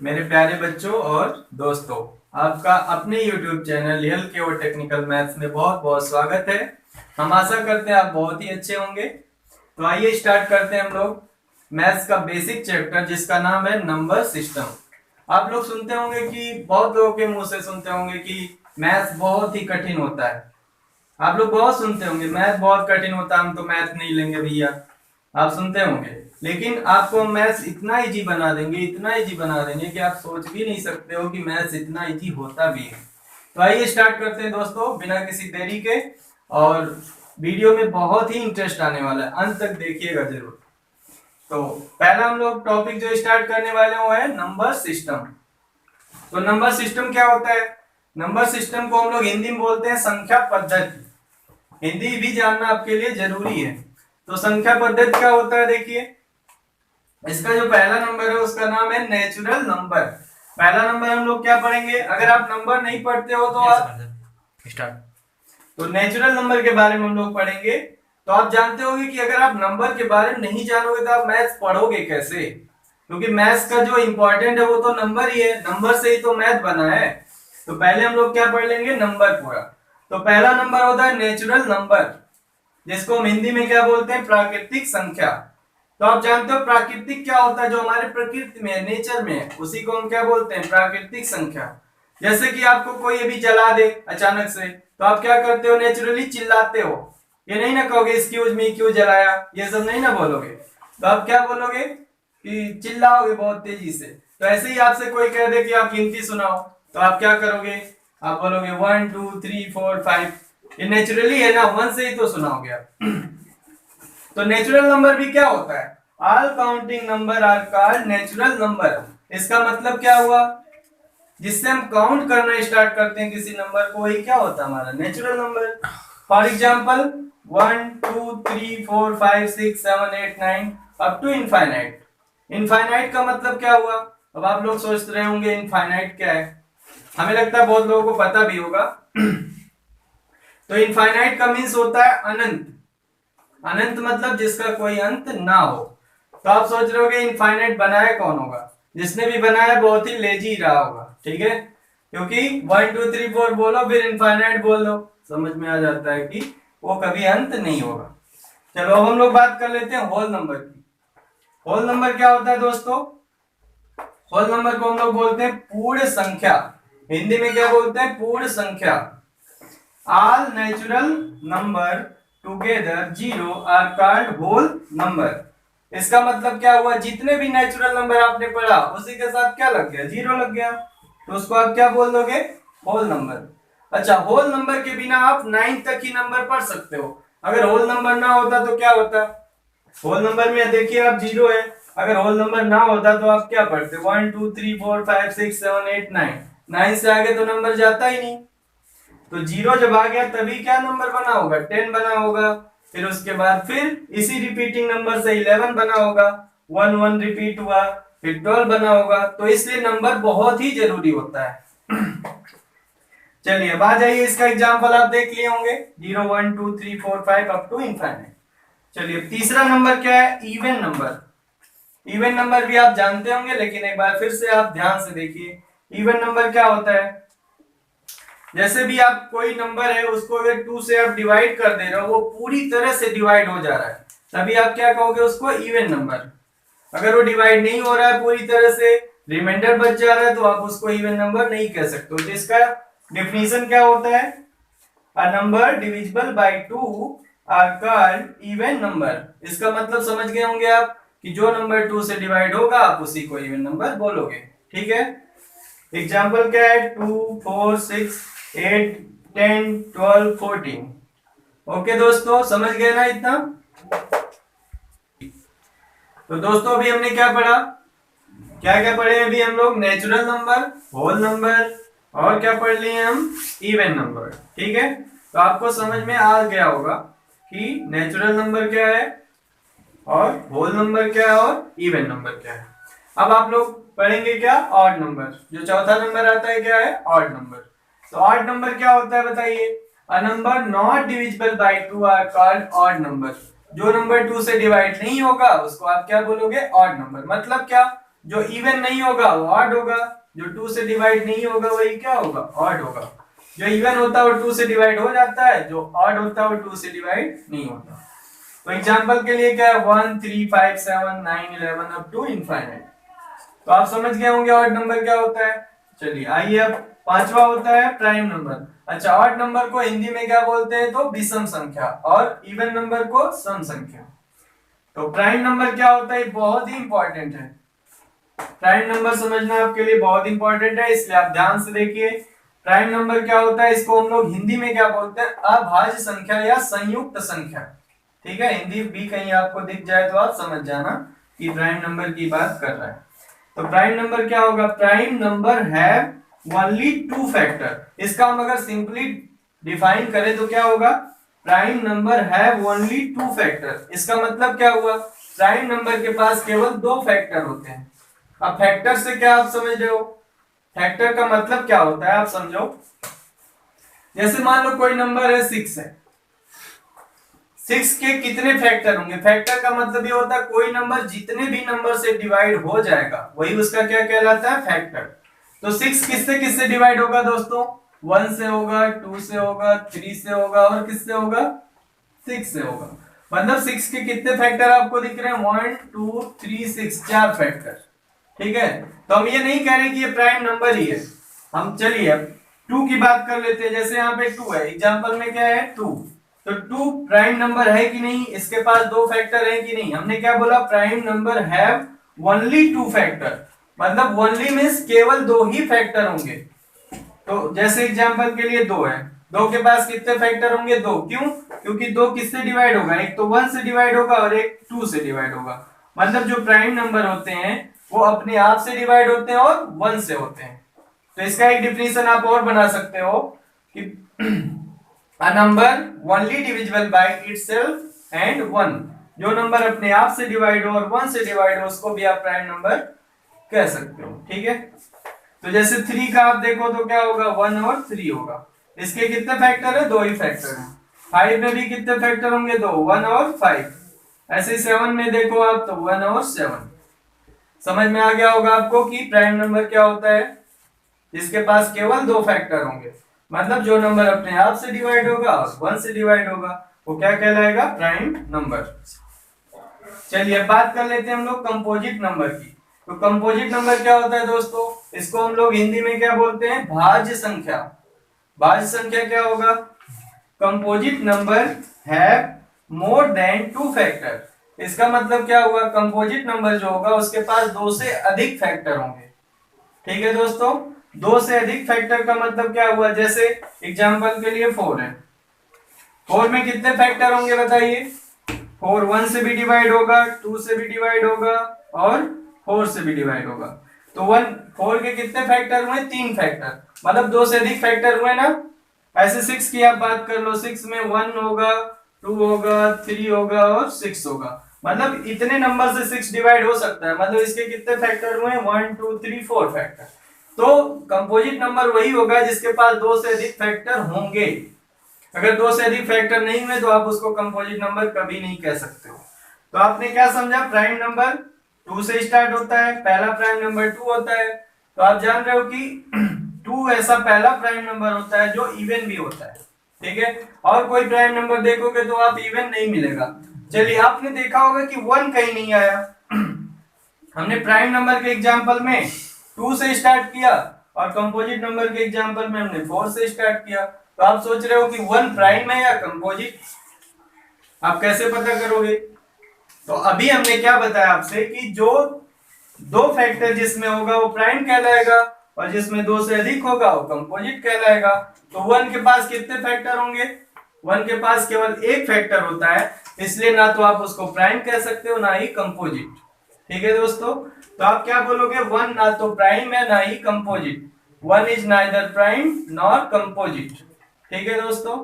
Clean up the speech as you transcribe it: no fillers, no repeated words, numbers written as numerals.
मेरे प्यारे बच्चों और दोस्तों, आपका अपने YouTube चैनल रियल के और टेक्निकल मैथ्स में बहुत बहुत स्वागत है। हम आशा करते हैं आप बहुत ही अच्छे होंगे। तो आइए स्टार्ट करते हैं हम लोग मैथ्स का बेसिक चैप्टर जिसका नाम है नंबर सिस्टम। आप लोग सुनते होंगे कि बहुत लोगों के मुंह से सुनते होंगे कि मैथ्स बहुत ही कठिन होता है। आप लोग बहुत सुनते होंगे मैथ बहुत कठिन होता है, हम तो मैथ नहीं लेंगे भैया, आप सुनते होंगे। लेकिन आपको मैथ्स इतना इजी बना देंगे, इतना इजी बना देंगे कि आप सोच भी नहीं सकते हो कि मैथ्स इतना इजी होता भी है। तो आइए स्टार्ट करते हैं दोस्तों बिना किसी देरी के। और वीडियो में बहुत ही इंटरेस्ट आने वाला है, अंत तक देखिएगा जरूर। तो पहला हम लोग टॉपिक जो स्टार्ट करने वाले हैं वो है नंबर सिस्टम। तो नंबर सिस्टम क्या होता है? नंबर सिस्टम को हम लोग हिंदी में बोलते हैं संख्या पद्धति। हिंदी भी जानना आपके लिए जरूरी है। तो संख्या पद्धति क्या होता है देखिए, इसका जो पहला नंबर है उसका नाम है नेचुरल नंबर। पहला नंबर हम लोग क्या पढ़ेंगे, अगर आप नंबर नहीं पढ़ते हो तो आप स्टार्ट। तो नेचुरल नंबर के बारे में हम लोग पढ़ेंगे। तो आप जानते होंगे कि अगर आप नंबर के बारे में नहीं जानोगे तो आप मैथ्स पढ़ोगे कैसे, क्योंकि मैथ्स का जो इंपॉर्टेंट है वो तो नंबर ही है, नंबर से ही तो मैथ बना है। तो पहले हम लोग क्या पढ़ लेंगे, नंबर पूरा। तो पहला नंबर होता है नेचुरल नंबर, जिसको हम हिंदी में क्या बोलते हैं, प्राकृतिक संख्या। तो आप जानते हो प्राकृतिक क्या होता है, जो हमारे प्रकृति में है, नेचर में है, उसी को हम क्या बोलते हैं, प्राकृतिक संख्या। जैसे कि आपको कोई अभी जला दे अचानक से, तो आप क्या करते हो, नेचुरली चिल्लाते हो। ये नहीं ना कहोगे एक्सक्यूज मी क्यों जलाया, ये सब नहीं ना बोलोगे। तो आप क्या बोलोगे कि चिल्लाओगे बहुत तेजी से। तो ऐसे ही आपसे कोई कह दे कि आप गिनती सुनाओ, तो आप क्या करोगे, आप बोलोगे 1 2 3 4 5। ये नेचुरली है ना, 1 से ही तो सुनाओगे आप। तो नेचुरल नंबर भी क्या होता है, all counting number are called natural number. इसका मतलब क्या हुआ, जिससे हम काउंट करना स्टार्ट करते हैं किसी नंबर को, वही क्या होता है, हमारा natural number. For example 1 2 3 4 5 6 7 8 9 up to infinite. Infinite का मतलब क्या हुआ, अब आप लोग सोच रहे होंगे इनफाइनाइट क्या है, हमें लगता है बहुत लोगों को पता भी होगा। तो इनफाइनाइट का मीन्स होता है अनंत। अनंत मतलब जिसका कोई अंत ना हो। तो आप सोच रहे होगे इनफाइनाइट बनाया कौन होगा, जिसने भी बनाया बहुत ही लेजी रहा होगा, ठीक है, क्योंकि 1 2 3 4 बोलो फिर इनफाइनाइट बोल दो, समझ में आ जाता है कि वो कभी अंत नहीं होगा। चलो अब हम लोग बात कर लेते हैं होल नंबर की। होल नंबर क्या होता है दोस्तों, होल नंबर को हम लोग बोलते हैं पूर्ण संख्या। हिंदी में क्या बोलते हैं, पूर्ण संख्या। All natural number together zero are called whole number. इसका मतलब क्या हुआ, जितने भी नेचुरल नंबर आपने पढ़ा उसी के साथ क्या लग गया, जीरो लग गया, तो उसको आप क्या बोल दोगे, होल नंबर। अच्छा, होल नंबर के बिना आप 9 तक ही नंबर पढ़ सकते हो। अगर होल नंबर ना होता तो क्या होता, होल नंबर में देखिए आप जीरो है, अगर होल नंबर ना होता तो आप क्या पढ़ते, 1 2 3 4 5 6 7 8 9, 9 से आगे तो नंबर जाता ही नहीं। तो जीरो जब आ गया तभी क्या नंबर बना होगा, 10 बना होगा। फिर उसके बाद फिर इसी रिपीटिंग नंबर से 11 बना होगा, 1 1 रिपीट हुआ, फिर 12 बना होगा। तो इसलिए नंबर बहुत ही जरूरी होता है। चलिए अब आ जाइए, इसका एग्जांपल आप देख लिए होंगे, 0 1 2 3 4 5 अप टू इनफाइनाइट। चलिए तीसरा नंबर क्या है, इवन नंबर। इवन नंबर भी आप जानते होंगे, लेकिन एक बार फिर से आप ध्यान से देखिए। इवन नंबर क्या होता है, जैसे भी आप कोई नंबर है उसको अगर 2 से आप डिवाइड कर दे रहे हो, वो पूरी तरह से डिवाइड हो जा रहा है, तभी आप क्या कहोगे उसको, इवन नंबर। अगर वो डिवाइड नहीं हो रहा है पूरी तरह से, रिमाइंडर बच जा रहा है, तो आप उसको इवन नंबर नहीं कह सकते हो। जिसका डेफिनेशन क्या होता है, a number divisible by 2 are called even number. इसका मतलब समझ गए होंगे आप कि जो नंबर 2 से डिवाइड होगा आप उसी को इवन नंबर बोलोगे, ठीक है। एग्जाम्पल क्या है, 2 4 6 8 10 12 14। ओके दोस्तों, समझ गए ना इतना। तो दोस्तों अभी हमने क्या पढ़ा, क्या क्या पढ़े अभी हम लोग, नेचुरल नंबर, होल नंबर, और क्या पढ़ लिए हम, इवन नंबर, ठीक है। तो आपको समझ में आ गया होगा कि नेचुरल नंबर क्या है और होल नंबर क्या है और इवन नंबर क्या है। अब आप लोग पढ़ेंगे क्या, ऑड नंबर। जो चौथा नंबर आता है क्या है, ऑड नंबर। तो ऑड नंबर क्या होता है बताइए, a number not divisible by 2 are called odd number. जो नंबर 2 से डिवाइड नहीं होगा उसको आप क्या बोलोगे, ऑड नंबर। मतलब क्या, जो इवन नहीं होगा वो ऑड होगा, जो 2 से डिवाइड नहीं होगा वही क्या होगा, ऑड होगा। जो इवन होता है वो 2 से डिवाइड हो जाता है, जो ऑड होता है वो 2 से डिवाइड नहीं होता। तो एग्जांपल के लिए क्या है 1 3 5 7 9 11 अप टू इनफाइनाइट। तो आप समझ गए होंगे ऑड नंबर क्या होता है। चलिए आइए अब पांचवा होता है प्राइम नंबर। अच्छा, ऑड नंबर को हिंदी में क्या बोलते हैं, तो विषम संख्या, और इवन नंबर को सम संख्या। तो प्राइम नंबर क्या होता है, बहुत ही इंपॉर्टेंट है। प्राइम नंबर समझना आपके लिए बहुत इंपॉर्टेंट है, इसलिए आप ध्यान से देखिए। प्राइम नंबर क्या होता है, इसको हम लोग हिंदी में क्या बोलते हैं, अभाज्य संख्या या संयुक्त संख्या। ठीक है, हिंदी भी कहीं आपको दिख जाए तो आप समझ जाना कि प्राइम नंबर की बात कर रहा है। तो प्राइम नंबर क्या होगा, prime number have only two factor. इसका हम अगर सिंपली डिफाइन करें तो क्या होगा, prime number have only two factor. इसका मतलब क्या हुआ, प्राइम नंबर के पास केवल दो फैक्टर होते हैं। अब फैक्टर से क्या आप समझ रहे हो, फैक्टर का मतलब क्या होता है आप समझो। जैसे मान लो कोई नंबर है 6 है, 6 के कितने फैक्टर होंगे। फैक्टर का मतलब ये होता है कोई नंबर जितने भी नंबर से डिवाइड हो जाएगा वही उसका क्या कहलाता है, फैक्टर। तो 6 किससे किससे डिवाइड होगा दोस्तों, 1 से होगा, 2 से होगा, 3 से होगा और किससे होगा, 6 से होगा। मतलब 6 के कितने फैक्टर आपको दिख रहे हैं, 1 2 3 6, 4 फैक्टर। ठीक है, तो हम ये नहीं कह रहे कि ये प्राइम नंबर ही है। हम चलिए अब 2 की बात कर लेते हैं। जैसे यहाँ पे 2 है, एग्जांपल में क्या है 2, तो 2 प्राइम नंबर है कि नहीं, इसके पास दो फैक्टर है कि नहीं। हमने क्या बोला, prime number have only two factor, मतलब ओनली मींस केवल दो ही फैक्टर होंगे। तो जैसे एग्जांपल के लिए 2 है, 2 के पास कितने फैक्टर होंगे, 2। क्यों, क्योंकि 2 किससे डिवाइड होगा, एक तो 1 से डिवाइड होगा और एक 2 से डिवाइड होगा। मतलब जो प्राइम नंबर होते हैं वो अपने आप से डिवाइड होते हैं और 1 से होते हैं। तो इसका एक डिफिनेशन आप और बना सकते हो कि a number only divisible by itself and 1। जो नंबर अपने आप से डिवाइड हो और 1 से डिवाइड हो उसको भी आप प्राइम नंबर कह सकते हो। ठीक है, तो जैसे 3 का आप देखो तो क्या होगा, 1 और 3 होगा। इसके कितने फैक्टर है, दो ही फैक्टर है। 5 में भी कितने फैक्टर होंगे, दो, 1 और 5। ऐसे 7 में देखो आप तो 1 और 7। समझ में आ गया होगा आपको कि प्राइम नंबर क्या होता है, जिसके पास केवल दो फैक्टर होंगे। मतलब जो नंबर अपने आप से डिवाइड होगा और 1 से डिवाइड होगा वो क्या कहलाएगा, प्राइम नंबर। चलिए बात कर लेते हैं हम लोग कंपोजिट नंबर की। तो कंपोजिट नंबर क्या होता है दोस्तों, इसको हम लोग हिंदी में क्या बोलते हैं, भाज्य संख्या। भाज्य संख्या क्या होगा, composite number have more than two factor. इसका मतलब क्या हुआ, कंपोजिट नंबर जो होगा उसके पास दो से अधिक फैक्टर होंगे। ठीक है दोस्तों, दो से अधिक फैक्टर का मतलब क्या हुआ, जैसे एग्जांपल के लिए 4 है, 4 में कितने फैक्टर होंगे बताइए। 4 1 से भी डिवाइड होगा, 2 से भी डिवाइड होगा और 4 से भी डिवाइड होगा। तो 4 के कितने फैक्टर हुए, 3 फैक्टर, मतलब दो से अधिक फैक्टर हुए ना। ऐसे 6 की आप बात कर लो, 6 में 1 होगा, 2 होगा, 3 होगा और 6 होगा। मतलब इतने नंबर से 6 डिवाइड हो सकता है। मतलब इसके कितने फैक्टर हुए, 1 2 3 4 फैक्टर। तो कंपोजिट नंबर वही होगा जिसके पास दो से अधिक फैक्टर होंगे। अगर दो से अधिक फैक्टर नहीं हुए तो आप उसको कंपोजिट नंबर कभी नहीं कह सकते हो। तो आपने क्या समझा, प्राइम नंबर 2 से स्टार्ट होता है, पहला प्राइम नंबर 2 होता है। तो आप जान रहे हो कि 2 ऐसा पहला प्राइम नंबर होता है जो इवन भी होता है। ठीक है, और कोई प्राइम नंबर देखोगे तो आप इवन नहीं मिलेगा। चलिए आपने देखा होगा कि 1 कहीं नहीं आया। हमने प्राइम नंबर के एग्जांपल में 2 से स्टार्ट किया और कंपोजिट नंबर के एग्जांपल में हमने 4 से स्टार्ट किया। तो आप सोच रहे हो कि 1 प्राइम है या कंपोजिट, आप कैसे पता करोगे। तो अभी हमने क्या बताया आपसे कि जो दो फैक्टर जिसमें होगा वो प्राइम कहलाएगा और जिसमें दो से अधिक होगा वो कंपोजिट कहलाएगा। तो 1 के पास कितने फैक्टर होंगे, 1 के पास केवल एक फैक्टर होता है, इसलिए ना तो आप उसको प्राइम कह सकते हो ना ही कंपोजिट। ठीक है दोस्तों, तो आप क्या बोलोगे, 1 ना तो प्राइम है ना ही composite. 1 is neither prime nor composite. ठीक है दोस्तों।